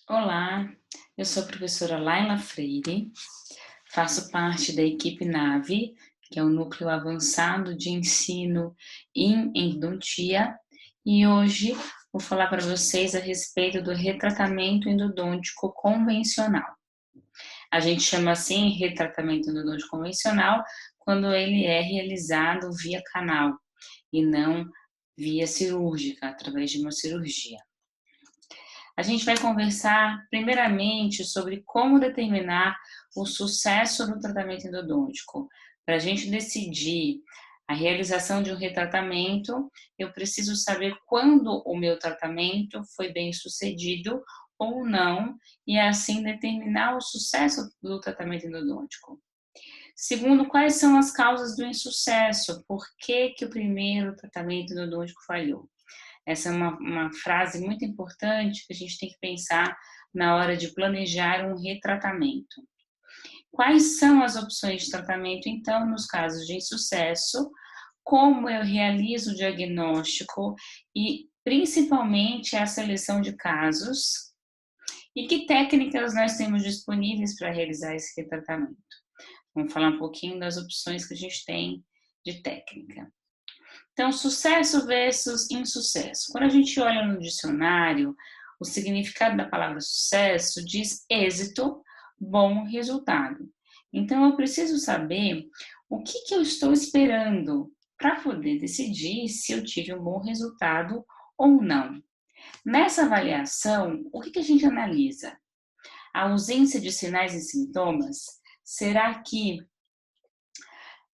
Olá, eu sou a professora Laila Freire, faço parte da equipe NAVE, que é o Núcleo Avançado de Ensino em Endodontia, e hoje vou falar para vocês a respeito do retratamento endodôntico convencional. A gente chama assim retratamento endodôntico convencional quando ele é realizado via canal e não via cirúrgica, através de uma cirurgia. A gente vai conversar primeiramente sobre como determinar o sucesso do tratamento endodôntico. Para a gente decidir a realização de um retratamento, eu preciso saber quando o meu tratamento foi bem sucedido ou não, e assim determinar o sucesso do tratamento endodôntico. Segundo, quais são as causas do insucesso? Por que que o primeiro tratamento endodôntico falhou? Essa é uma frase muito importante que a gente tem que pensar na hora de planejar um retratamento. Quais são as opções de tratamento, então, nos casos de insucesso? Como eu realizo o diagnóstico e, principalmente, a seleção de casos? E que técnicas nós temos disponíveis para realizar esse retratamento? Vamos falar um pouquinho das opções que a gente tem de técnica. Então, sucesso versus insucesso. Quando a gente olha no dicionário, o significado da palavra sucesso diz êxito, bom resultado. Então, eu preciso saber o que eu estou esperando para poder decidir se eu tive um bom resultado ou não. Nessa avaliação, o que a gente analisa? A ausência de sinais e sintomas? Será que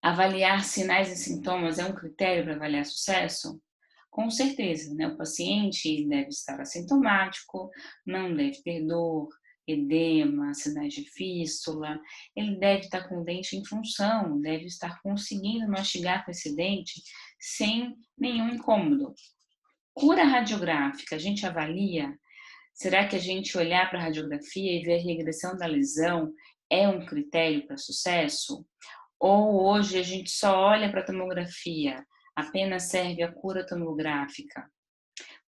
avaliar sinais e sintomas é um critério para avaliar sucesso? Com certeza, né? O paciente deve estar assintomático, não deve ter dor, edema, sinais de fístula, ele deve estar com o dente em função, deve estar conseguindo mastigar com esse dente sem nenhum incômodo. Cura radiográfica, a gente avalia? Será que a gente olhar para a radiografia e ver a regressão da lesão é um critério para sucesso? Ou hoje a gente só olha para a tomografia, apenas serve a cura tomográfica?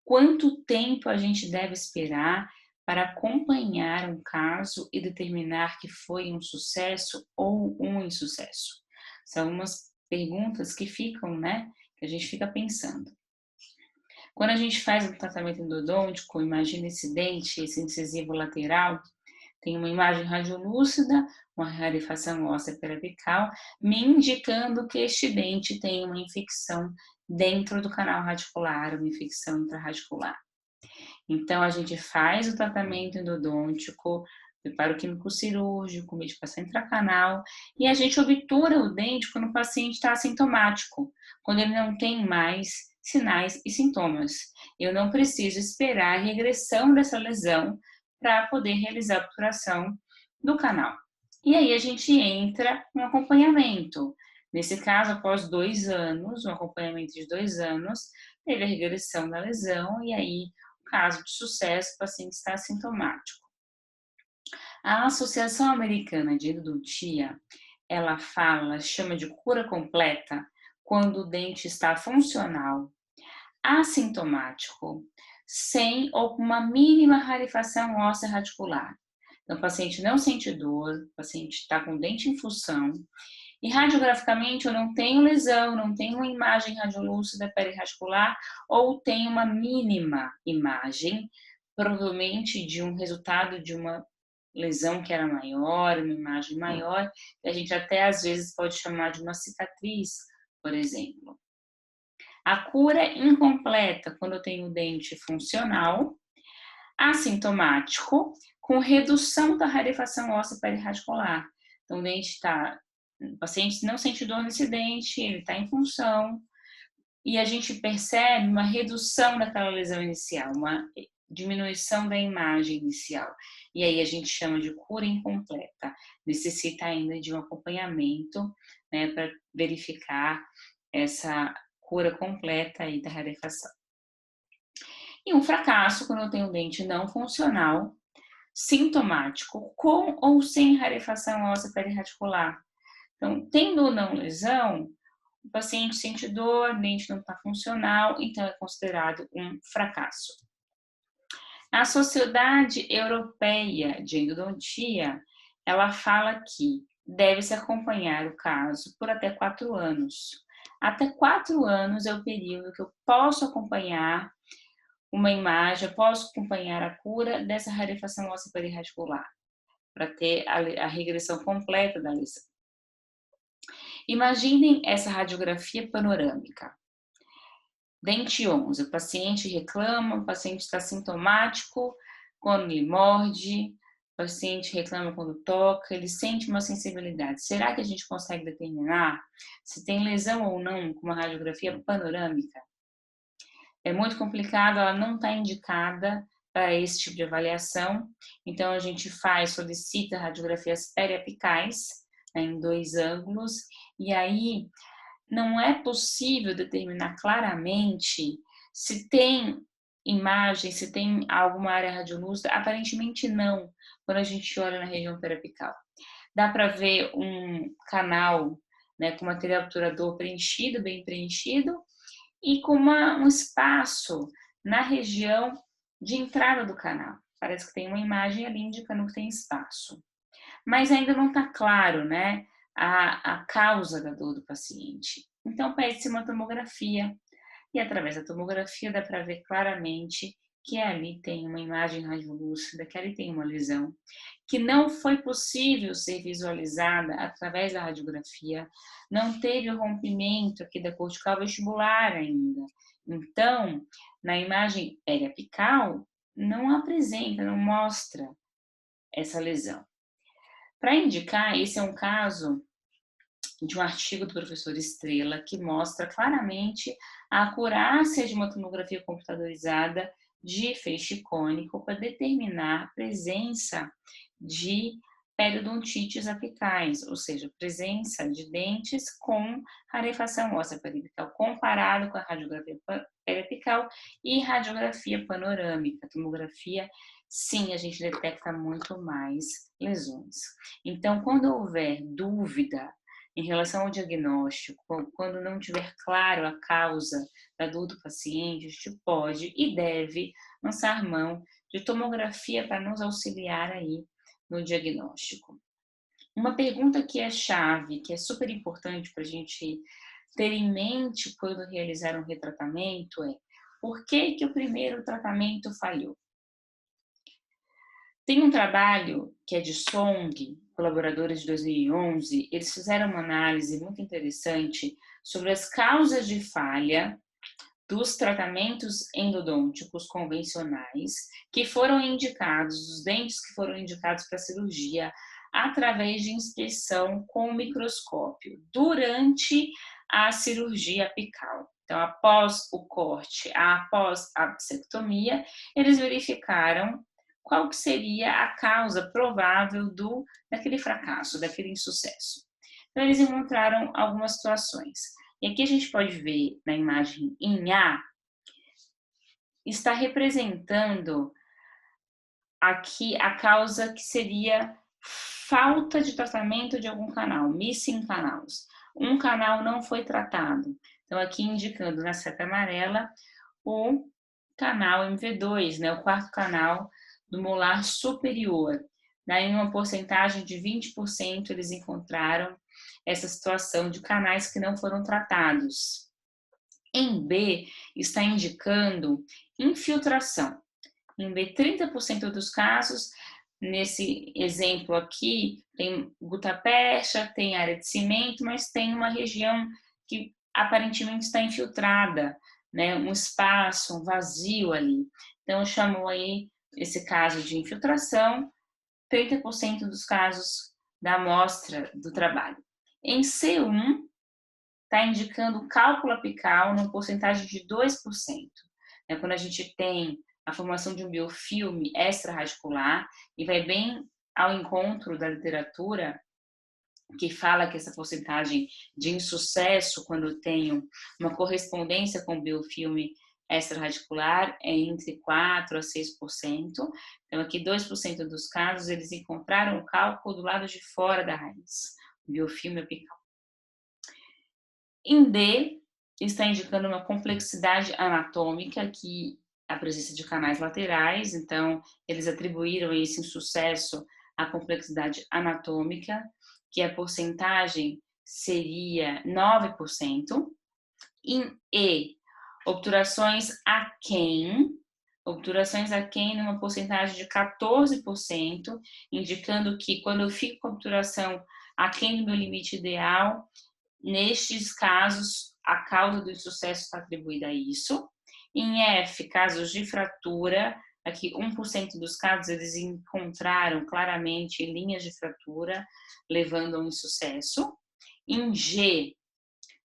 Quanto tempo a gente deve esperar para acompanhar um caso e determinar que foi um sucesso ou um insucesso? São umas perguntas que ficam, né? Que a gente fica pensando. Quando a gente faz um tratamento endodôntico, imagina esse dente, esse incisivo lateral, tem uma imagem radiolúcida, uma rarefação óssea periapical, me indicando que este dente tem uma infecção dentro do canal radicular, uma infecção intrarradicular. Então, a gente faz o tratamento endodôntico, preparo químico cirúrgico, medicação intracanal, e a gente obtura o dente quando o paciente está assintomático, quando ele não tem mais sinais e sintomas. Eu não preciso esperar a regressão dessa lesão para poder realizar a obturação do canal. E aí a gente entra no acompanhamento. Nesse caso, após 2 anos, um acompanhamento de 2 anos, teve a regressão da lesão e aí caso de sucesso, o paciente está assintomático. A Associação Americana de Endodontia, ela chama de cura completa quando o dente está funcional, assintomático, sem ou com uma mínima rarefação óssea radicular. Então, o paciente não sente dor, o paciente está com o dente em função, e radiograficamente eu não tenho lesão, não tenho uma imagem radiolúcida perirradicular, ou tenho uma mínima imagem, provavelmente de um resultado de uma lesão que era maior, uma imagem maior, que a gente até às vezes pode chamar de uma cicatriz, por exemplo. A cura é incompleta quando eu tenho o dente funcional, assintomático, com redução da rarefação óssea perirradicular. Então, o paciente não sente dor nesse dente, ele está em função, e a gente percebe uma redução daquela lesão inicial, uma diminuição da imagem inicial. E aí a gente chama de cura incompleta. Necessita ainda de um acompanhamento, né, para verificar essa cura completa aí da rarefação. E um fracasso quando eu tenho um dente não funcional, sintomático, com ou sem rarefação óssea perirradicular. Então, tendo ou não lesão, o paciente sente dor, o dente não está funcional, então é considerado um fracasso. A Sociedade Europeia de Endodontia, ela fala que deve-se acompanhar o caso por até 4 anos. Até 4 anos é o período que eu posso acompanhar uma imagem, eu posso acompanhar a cura dessa rarefação óssea perirradicular, para ter a regressão completa da lesão. Imaginem essa radiografia panorâmica. Dente 11, o paciente reclama, o paciente está sintomático quando ele morde, o paciente reclama quando toca, ele sente uma sensibilidade. Será que a gente consegue determinar se tem lesão ou não com uma radiografia panorâmica? É muito complicado, ela não está indicada para esse tipo de avaliação, então a gente solicita radiografias periapicais, né, em 2 ângulos, e aí não é possível determinar claramente se tem imagem, se tem alguma área radiolúcida, aparentemente não, quando a gente olha na região periapical. Dá para ver um canal, né, com material obturador preenchido, bem preenchido, e com um espaço na região de entrada do canal. Parece que tem uma imagem ali indicando que tem espaço. Mas ainda não está claro, né, a causa da dor do paciente. Então, pede-se uma tomografia, e através da tomografia dá para ver claramente que ali tem uma imagem radiolúcida, que ali tem uma lesão, que não foi possível ser visualizada através da radiografia, não teve o rompimento aqui da cortical vestibular ainda. Então, na imagem periapical, não apresenta, não mostra essa lesão. Para indicar, esse é um caso de um artigo do professor Estrela que mostra claramente a acurácia de uma tomografia computadorizada de feixe cônico para determinar a presença de periodontites apicais, ou seja, presença de dentes com rarefação óssea periapical, comparado com a radiografia periapical e radiografia panorâmica. A tomografia, sim, a gente detecta muito mais lesões. Então, quando houver dúvida em relação ao diagnóstico, quando não tiver claro a causa da dor do paciente, a gente pode e deve lançar mão de tomografia para nos auxiliar aí no diagnóstico. Uma pergunta que é chave, que é super importante para a gente ter em mente quando realizar um retratamento é: por que que o primeiro tratamento falhou? Tem um trabalho que é de Song, colaboradores de 2011, eles fizeram uma análise muito interessante sobre as causas de falha dos tratamentos endodônticos convencionais que foram indicados, os dentes que foram indicados para cirurgia, através de inspeção com microscópio, durante a cirurgia apical. Então, após o corte, após a bichectomia, eles verificaram qual que seria a causa provável daquele fracasso, daquele insucesso. Então, eles encontraram algumas situações. E aqui a gente pode ver na imagem em A, está representando aqui a causa que seria falta de tratamento de algum canal, missing canals. Um canal não foi tratado. Então, aqui indicando na seta amarela o canal MV2, né, o quarto canal do molar superior. Daí, em uma porcentagem de 20%, eles encontraram essa situação de canais que não foram tratados. Em B, está indicando infiltração. Em B, 30% dos casos, nesse exemplo aqui, tem gutapercha, tem área de cimento, mas tem uma região que aparentemente está infiltrada, né? Um espaço, um vazio ali. Então, chamou aí esse caso de infiltração, 30% dos casos da amostra do trabalho. Em C1, está indicando cálculo apical numa porcentagem de 2%. É quando a gente tem a formação de um biofilme extraradicular e vai bem ao encontro da literatura que fala que essa porcentagem de insucesso, quando eu tenho uma correspondência com o biofilme extraradicular, é entre 4% a 6%. Então, aqui 2% dos casos, eles encontraram o cálculo do lado de fora da raiz, o biofilme apical. Em D, está indicando uma complexidade anatômica, que a presença de canais laterais, então eles atribuíram esse insucesso à complexidade anatômica, que a porcentagem seria 9%, e obturações aquém numa porcentagem de 14%, indicando que quando eu fico com a obturação aquém do meu limite ideal, nestes casos, a causa do insucesso está atribuída a isso. Em F, casos de fratura, aqui 1% dos casos eles encontraram claramente linhas de fratura, levando ao insucesso. Em G,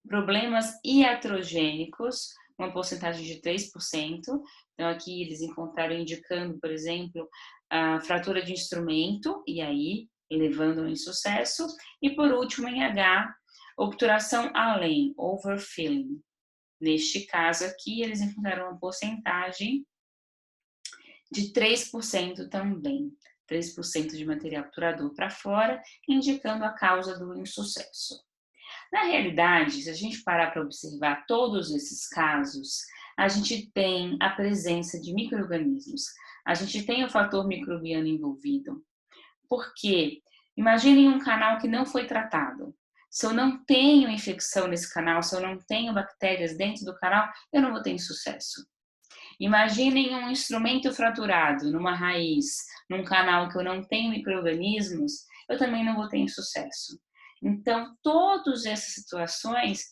problemas iatrogênicos, uma porcentagem de 3%. Então, aqui eles encontraram indicando, por exemplo, a fratura de instrumento, e aí levando ao insucesso. E por último, em H, obturação além, overfilling. Neste caso aqui, eles encontraram uma porcentagem de 3% também. 3% de material obturador para fora, indicando a causa do insucesso. Na realidade, se a gente parar para observar todos esses casos, a gente tem a presença de micro-organismos, a gente tem o fator microbiano envolvido. Porque imaginem um canal que não foi tratado. Se eu não tenho infecção nesse canal, se eu não tenho bactérias dentro do canal, eu não vou ter sucesso. Imaginem um instrumento fraturado numa raiz, num canal que eu não tenho micro-organismos, eu também não vou ter sucesso. Então, todas essas situações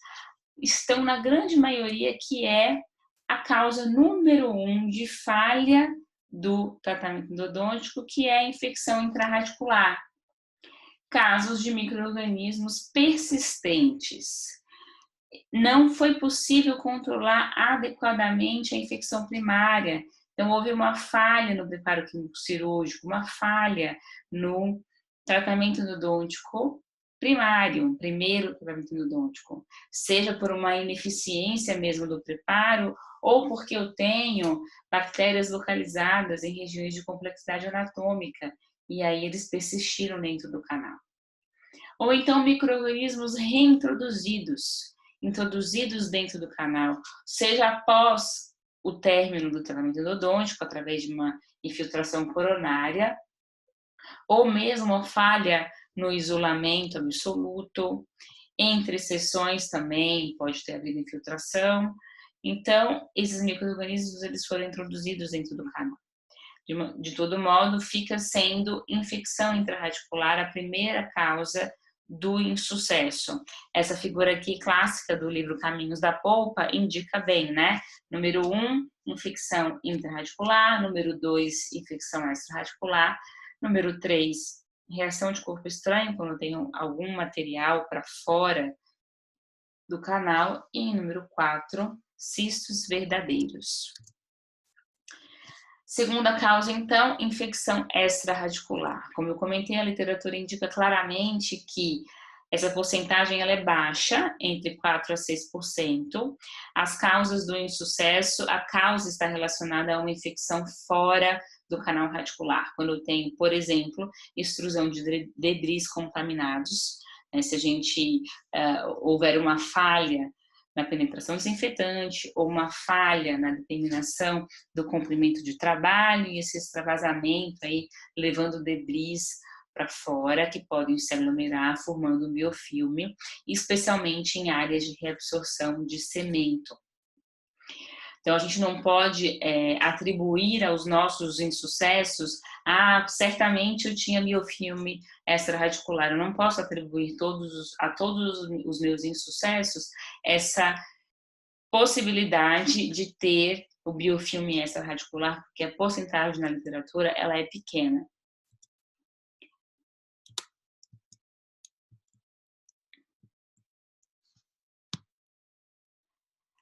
estão na grande maioria que é a causa número 1 de falha do tratamento endodôntico, que é a infecção intrarradicular. Casos de micro-organismos persistentes. Não foi possível controlar adequadamente a infecção primária. Então, houve uma falha no preparo químico cirúrgico, uma falha no tratamento endodôntico primário, primeiro tratamento endodôntico, seja por uma ineficiência mesmo do preparo ou porque eu tenho bactérias localizadas em regiões de complexidade anatômica e aí eles persistiram dentro do canal. Ou então micro-organismos reintroduzidos, introduzidos dentro do canal, seja após o término do tratamento endodôntico, através de uma infiltração coronária, ou mesmo a falha no isolamento absoluto, entre sessões também pode ter havido infiltração. Então, esses micro-organismos eles foram introduzidos dentro do canal. De todo modo, fica sendo infecção intrarradicular a primeira causa do insucesso. Essa figura aqui clássica do livro Caminhos da Polpa indica bem, né? Número 1, infecção intrarradicular. Número 2, infecção extrarradicular. Número 3, reação de corpo estranho, quando tem algum material para fora do canal. E número 4, cistos verdadeiros. Segunda causa, então, infecção extrarradicular. Como eu comentei, a literatura indica claramente que essa porcentagem ela é baixa, entre 4% a 6%. As causas do insucesso, a causa está relacionada a uma infecção fora do canal radicular. Quando eu tenho, por exemplo, extrusão de debris contaminados, né, se a gente houver uma falha na penetração desinfetante ou uma falha na determinação do comprimento de trabalho e esse extravasamento aí levando debris para fora que podem se aglomerar formando um biofilme, especialmente em áreas de reabsorção de cemento. Então, a gente não pode atribuir aos nossos insucessos, certamente eu tinha biofilme extrarradicular. Eu não posso atribuir a todos os meus insucessos essa possibilidade de ter o biofilme extrarradicular, porque a porcentagem na literatura ela é pequena.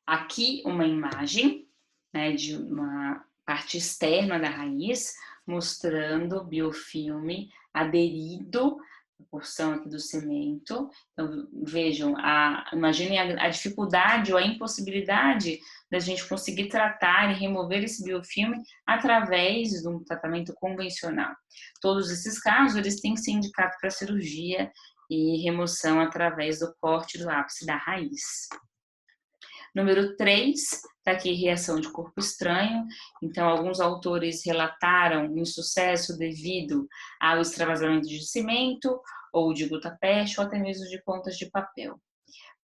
Aqui uma imagem, né, de uma parte externa da raiz, mostrando o biofilme aderido, a porção aqui do cemento. Então, vejam, imaginem a dificuldade ou a impossibilidade da gente conseguir tratar e remover esse biofilme através de um tratamento convencional. Todos esses casos, eles têm que ser indicados para cirurgia e remoção através do corte do ápice da raiz. Número 3, está aqui reação de corpo estranho. Então, alguns autores relataram insucesso devido ao extravasamento de cimento, ou de gutapeste, ou até mesmo de pontas de papel.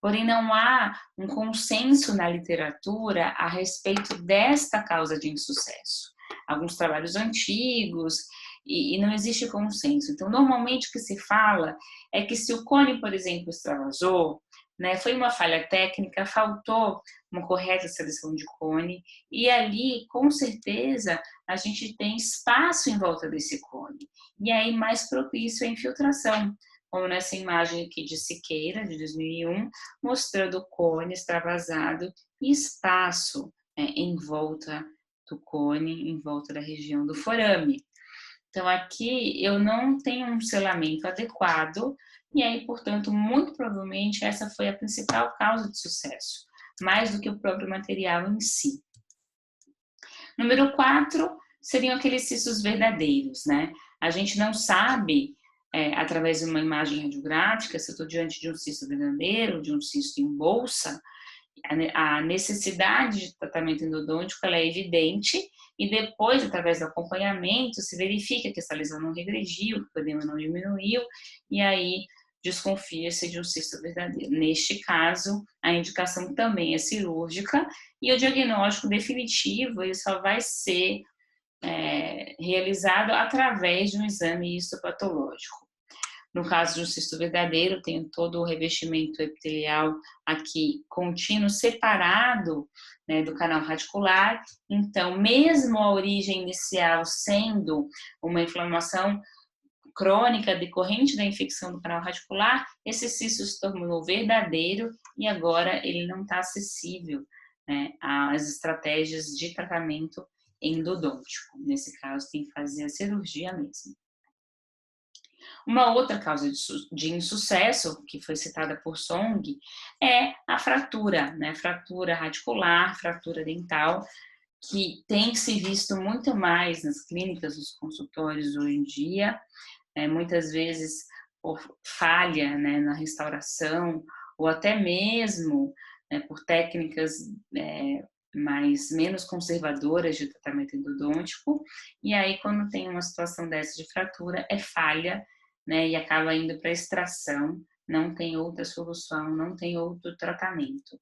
Porém, não há um consenso na literatura a respeito desta causa de insucesso. Alguns trabalhos antigos, e não existe consenso. Então, normalmente o que se fala é que se o cone, por exemplo, extravasou, né, foi uma falha técnica, faltou uma correta seleção de cone, e ali, com certeza, a gente tem espaço em volta desse cone. E aí, mais propício à infiltração, como nessa imagem aqui de Siqueira, de 2001, mostrando o cone extravasado e espaço em volta do cone, em volta da região do forame. Então, aqui eu não tenho um selamento adequado, e aí, portanto, muito provavelmente essa foi a principal causa de sucesso, mais do que o próprio material em si. Número 4 seriam aqueles cistos verdadeiros, né? A gente não sabe, através de uma imagem radiográfica, se eu estou diante de um cisto verdadeiro, de um cisto em bolsa. A necessidade de tratamento endodôntico ela é evidente, e depois, através do acompanhamento, se verifica que essa lesão não regrediu, que o edema não diminuiu, e aí desconfia-se de um cisto verdadeiro. Neste caso, a indicação também é cirúrgica, e o diagnóstico definitivo ele só vai ser realizado através de um exame histopatológico. No caso de um cisto verdadeiro, tem todo o revestimento epitelial aqui contínuo, separado, né, do canal radicular. Então, mesmo a origem inicial sendo uma inflamação crônica decorrente da infecção do canal radicular, esse cisto se tornou verdadeiro e agora ele não está acessível, né, às estratégias de tratamento endodôntico. Nesse caso, tem que fazer a cirurgia mesmo. Uma outra causa de insucesso, que foi citada por Song, é a fratura, né? Fratura radicular, fratura dental, que tem se visto muito mais nas clínicas, nos consultórios hoje em dia, muitas vezes por falha, né, na restauração, ou até mesmo, né, por técnicas menos conservadoras de tratamento endodôntico, e aí quando tem uma situação dessa de fratura, é falha, né, e acaba indo para extração, não tem outra solução, não tem outro tratamento.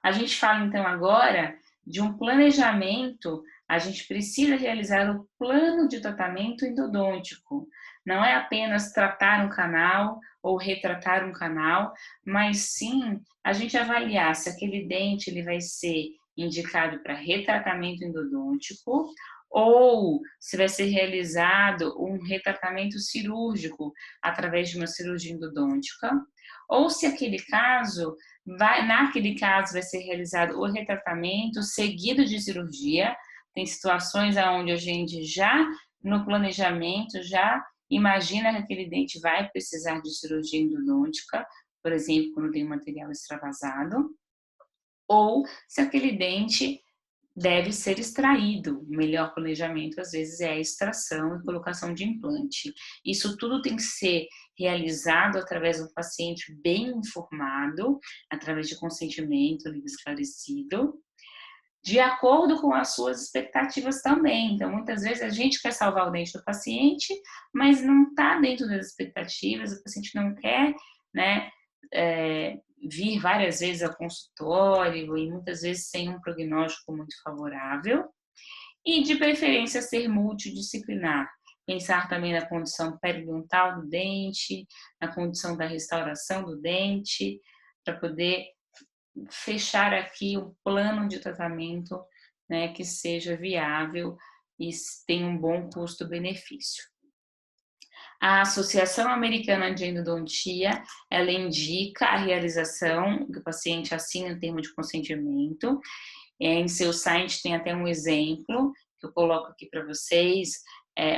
A gente fala então agora de um planejamento, a gente precisa realizar o plano de tratamento endodôntico. Não é apenas tratar um canal ou retratar um canal, mas sim a gente avaliar se aquele dente ele vai ser indicado para retratamento endodôntico ou se vai ser realizado um retratamento cirúrgico através de uma cirurgia endodôntica, ou se naquele caso vai ser realizado o retratamento seguido de cirurgia. Tem situações onde a gente já, no planejamento, já imagina que aquele dente vai precisar de cirurgia endodôntica, por exemplo, quando tem material extravasado, ou se aquele dente deve ser extraído. O melhor planejamento, às vezes, é a extração e colocação de implante. Isso tudo tem que ser realizado através de um paciente bem informado, através de consentimento livre esclarecido, de acordo com as suas expectativas também. Então, muitas vezes a gente quer salvar o dente do paciente, mas não está dentro das expectativas, o paciente não quer, né, vir várias vezes ao consultório e muitas vezes sem um prognóstico muito favorável, e de preferência ser multidisciplinar, pensar também na condição periodontal do dente, na condição da restauração do dente, para poder fechar aqui um plano de tratamento, né, que seja viável e tenha um bom custo-benefício. A Associação Americana de Endodontia, ela indica a realização, que o paciente assina o termo de consentimento. Em seu site tem até um exemplo, que eu coloco aqui para vocês,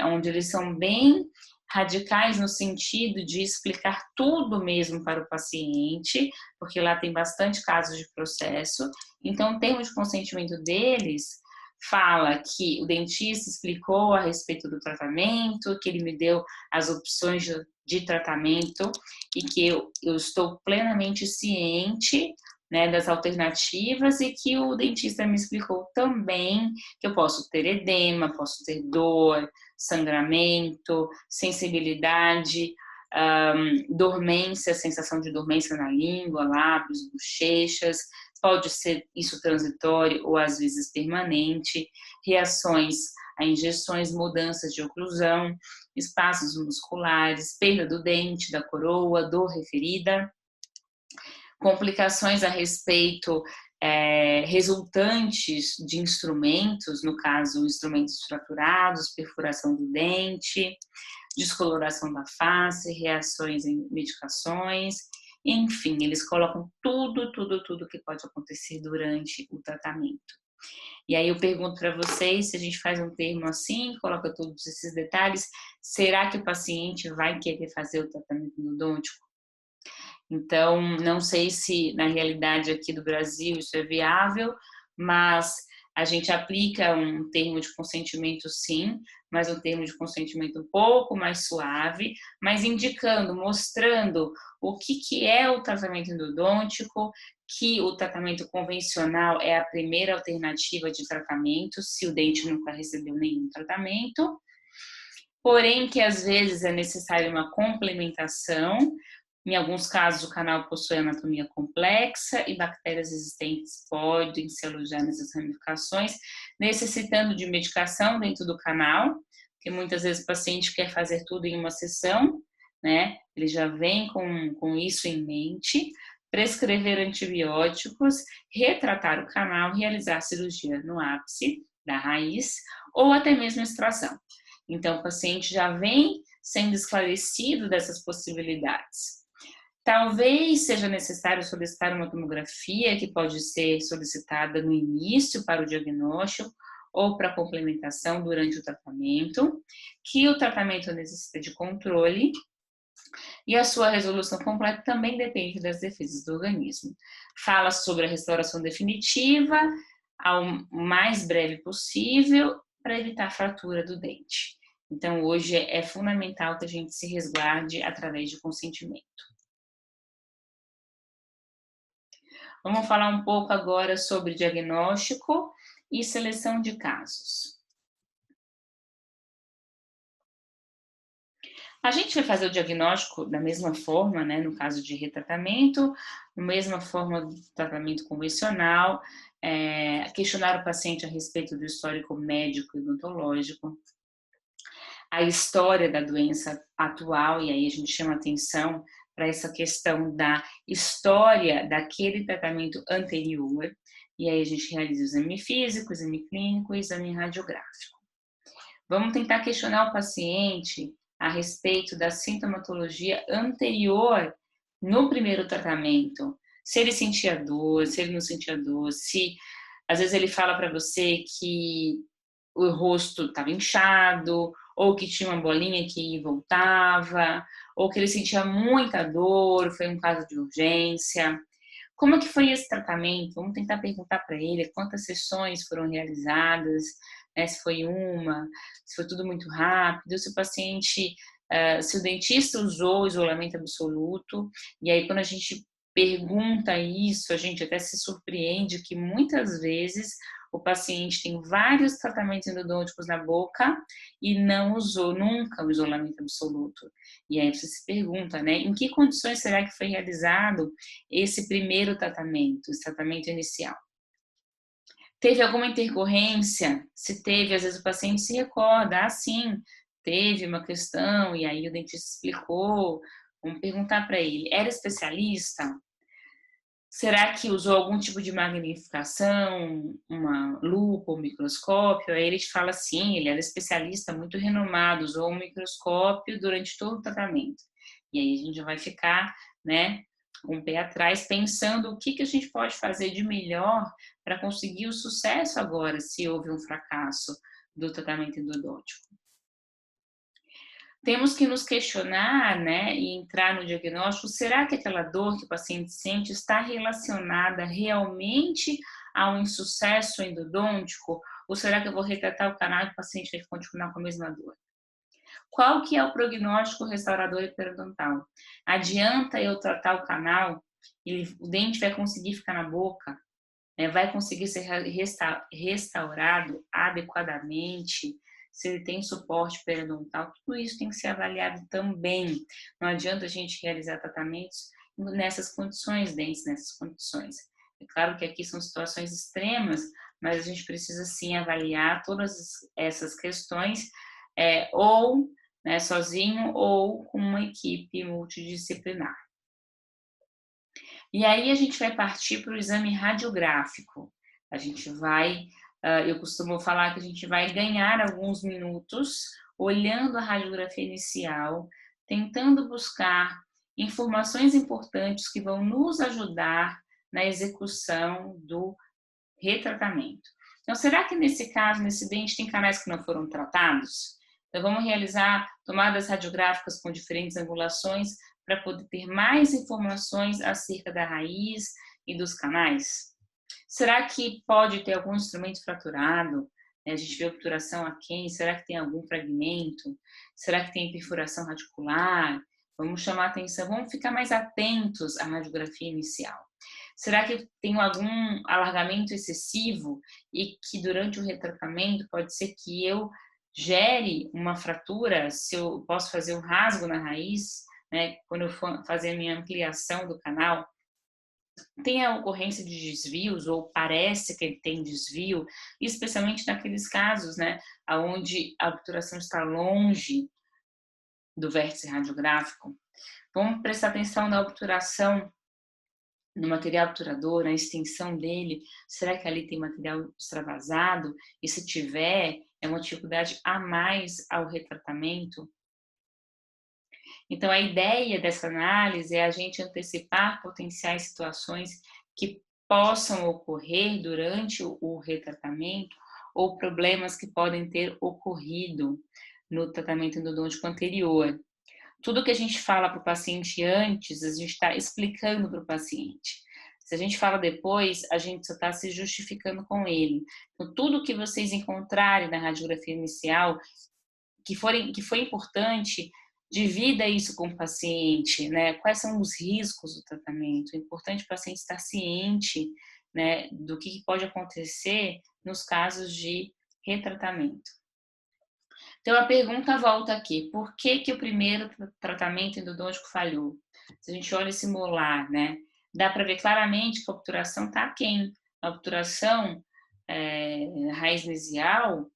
onde eles são bem radicais no sentido de explicar tudo mesmo para o paciente, porque lá tem bastante casos de processo. Então, o termo de consentimento deles fala que o dentista explicou a respeito do tratamento, que ele me deu as opções de tratamento e que eu estou plenamente ciente né, das alternativas, e que o dentista me explicou também que eu posso ter edema, posso ter dor, sangramento, sensibilidade, dormência, sensação de dormência na língua, lábios, bochechas, pode ser isso transitório ou às vezes permanente, reações a injeções, mudanças de oclusão, espasmos musculares, perda do dente, da coroa, dor referida, complicações a respeito resultantes de instrumentos, no caso, instrumentos fraturados, perfuração do dente, descoloração da face, reações em medicações, enfim, eles colocam tudo que pode acontecer durante o tratamento. E aí eu pergunto para vocês, se a gente faz um termo assim, coloca todos esses detalhes, será que o paciente vai querer fazer o tratamento endodôntico? Então, não sei se na realidade aqui do Brasil isso é viável, mas a gente aplica um termo de consentimento sim, mas um termo de consentimento um pouco mais suave, mas indicando, mostrando o que é o tratamento endodôntico, que o tratamento convencional é a primeira alternativa de tratamento, se o dente nunca recebeu nenhum tratamento, porém que às vezes é necessária uma complementação. Em alguns casos, o canal possui anatomia complexa e bactérias existentes podem se alojar nessas ramificações, necessitando de medicação dentro do canal, porque muitas vezes o paciente quer fazer tudo em uma sessão, né? Ele já vem com isso em mente, prescrever antibióticos, retratar o canal, realizar cirurgia no ápice da raiz ou até mesmo extração. Então, o paciente já vem sendo esclarecido dessas possibilidades. Talvez seja necessário solicitar uma tomografia, que pode ser solicitada no início para o diagnóstico ou para complementação durante o tratamento, que o tratamento necessita de controle e a sua resolução completa também depende das defesas do organismo. Fala sobre a restauração definitiva, ao mais breve possível, para evitar a fratura do dente. Então, hoje é fundamental que a gente se resguarde através de consentimento. Vamos falar um pouco agora sobre diagnóstico e seleção de casos. A gente vai fazer o diagnóstico da mesma forma, né, no caso de retratamento, da mesma forma do tratamento convencional, questionar o paciente a respeito do histórico médico e odontológico, a história da doença atual, e aí a gente chama atenção para essa questão da história daquele tratamento anterior, e aí a gente realiza o exame físico, exame clínico e exame radiográfico. Vamos tentar questionar o paciente a respeito da sintomatologia anterior no primeiro tratamento. Se ele sentia dor, se ele não sentia dor, se às vezes ele fala para você que o rosto estava inchado, ou que tinha uma bolinha que ia e voltava, ou que ele sentia muita dor, foi um caso de urgência. Como é que foi esse tratamento? Vamos tentar perguntar para ele quantas sessões foram realizadas, né, se foi uma, se foi tudo muito rápido, se o paciente, se o dentista usou isolamento absoluto, e aí quando a gente pergunta isso, a gente até se surpreende que muitas vezes o paciente tem vários tratamentos endodônticos na boca e não usou nunca o isolamento absoluto. E aí você se pergunta, né, em que condições será que foi realizado esse primeiro tratamento, esse tratamento inicial? Teve alguma intercorrência? Se teve, às vezes o paciente se recorda, sim, teve uma questão, e aí o dentista explicou. Vamos perguntar para ele, era especialista? Será que usou algum tipo de magnificação, uma lupa, um microscópio? Aí ele te fala sim, ele era especialista muito renomado, usou um microscópio durante todo o tratamento. E aí a gente já vai ficar, né, com o pé atrás, pensando o que a gente pode fazer de melhor para conseguir o sucesso agora, se houve um fracasso do tratamento endodôntico. Temos que nos questionar, né, e entrar no diagnóstico, será que aquela dor que o paciente sente está relacionada realmente ao insucesso endodôntico? Ou será que eu vou retratar o canal e o paciente vai continuar com a mesma dor? Qual que é o prognóstico restaurador e periodontal? Adianta eu tratar o canal o dente vai conseguir ficar na boca, né, vai conseguir ser restaurado adequadamente, se ele tem suporte periodontal, tudo isso tem que ser avaliado também. Não adianta a gente realizar tratamentos nessas condições, dentes nessas condições. É claro que aqui são situações extremas, mas a gente precisa sim avaliar todas essas questões, ou né, sozinho ou com uma equipe multidisciplinar. E aí a gente vai partir para o exame radiográfico. A gente vai, eu costumo falar que a gente vai ganhar alguns minutos olhando a radiografia inicial, tentando buscar informações importantes que vão nos ajudar na execução do retratamento. Então, será que nesse caso, nesse dente, tem canais que não foram tratados? Então, vamos realizar tomadas radiográficas com diferentes angulações para poder ter mais informações acerca da raiz e dos canais? Será que pode ter algum instrumento fraturado? A gente vê obturação aqui, será que tem algum fragmento? Será que tem perfuração radicular? Vamos chamar atenção, vamos ficar mais atentos à radiografia inicial. Será que tem algum alargamento excessivo e que durante o retratamento pode ser que eu gere uma fratura, se eu posso fazer um rasgo na raiz, né, quando eu for fazer a minha ampliação do canal? Tem a ocorrência de desvios, ou parece que ele tem desvio, especialmente naqueles casos, né, onde a obturação está longe do vértice radiográfico. Vamos prestar atenção na obturação, no material obturador, na extensão dele. Será que ali tem material extravasado? E se tiver, é uma dificuldade a mais ao retratamento? Então, a ideia dessa análise é a gente antecipar potenciais situações que possam ocorrer durante o retratamento, ou problemas que podem ter ocorrido no tratamento endodôntico anterior. Tudo que a gente fala para o paciente antes, a gente está explicando para o paciente. Se a gente fala depois, a gente só está se justificando com ele. Então, tudo que vocês encontrarem na radiografia inicial, que foi importante, divida isso com o paciente, né? Quais são os riscos do tratamento? É importante o paciente estar ciente, né, do que pode acontecer nos casos de retratamento. Então a pergunta volta aqui: por que que o primeiro tratamento endodôntico falhou? Se a gente olha esse molar, né, dá para ver claramente que a obturação está aquém. A obturação raiz mesial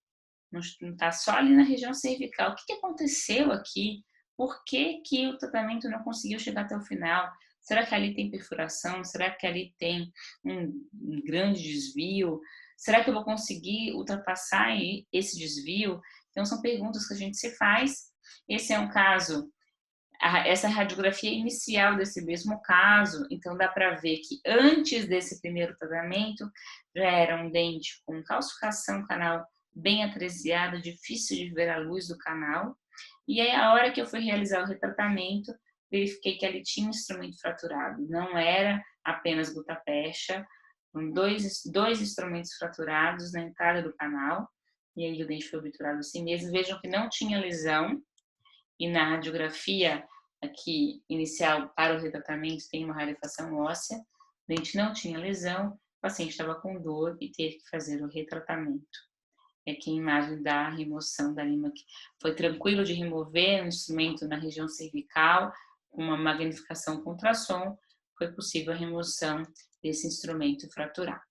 não está só ali na região cervical. O que que aconteceu aqui? Por que que o tratamento não conseguiu chegar até o final? Será que ali tem perfuração? Será que ali tem um grande desvio? Será que eu vou conseguir ultrapassar esse desvio? Então, são perguntas que a gente se faz. Esse é um caso, essa radiografia inicial desse mesmo caso, então dá para ver que antes desse primeiro tratamento já era um dente com calcificação canal bem atresiada, difícil de ver a luz do canal. E aí, a hora que eu fui realizar o retratamento, verifiquei que ali tinha um instrumento fraturado, não era apenas gutapercha, com dois instrumentos fraturados na entrada do canal, e aí o dente foi obturado assim mesmo. Vejam que não tinha lesão, e na radiografia aqui inicial para o retratamento tem uma rarefação óssea, o dente não tinha lesão, o paciente estava com dor e teve que fazer o retratamento. Aqui a imagem da remoção da lima, que foi tranquilo de remover, um instrumento na região cervical, com uma magnificação com ultrassom, foi possível a remoção desse instrumento fraturado.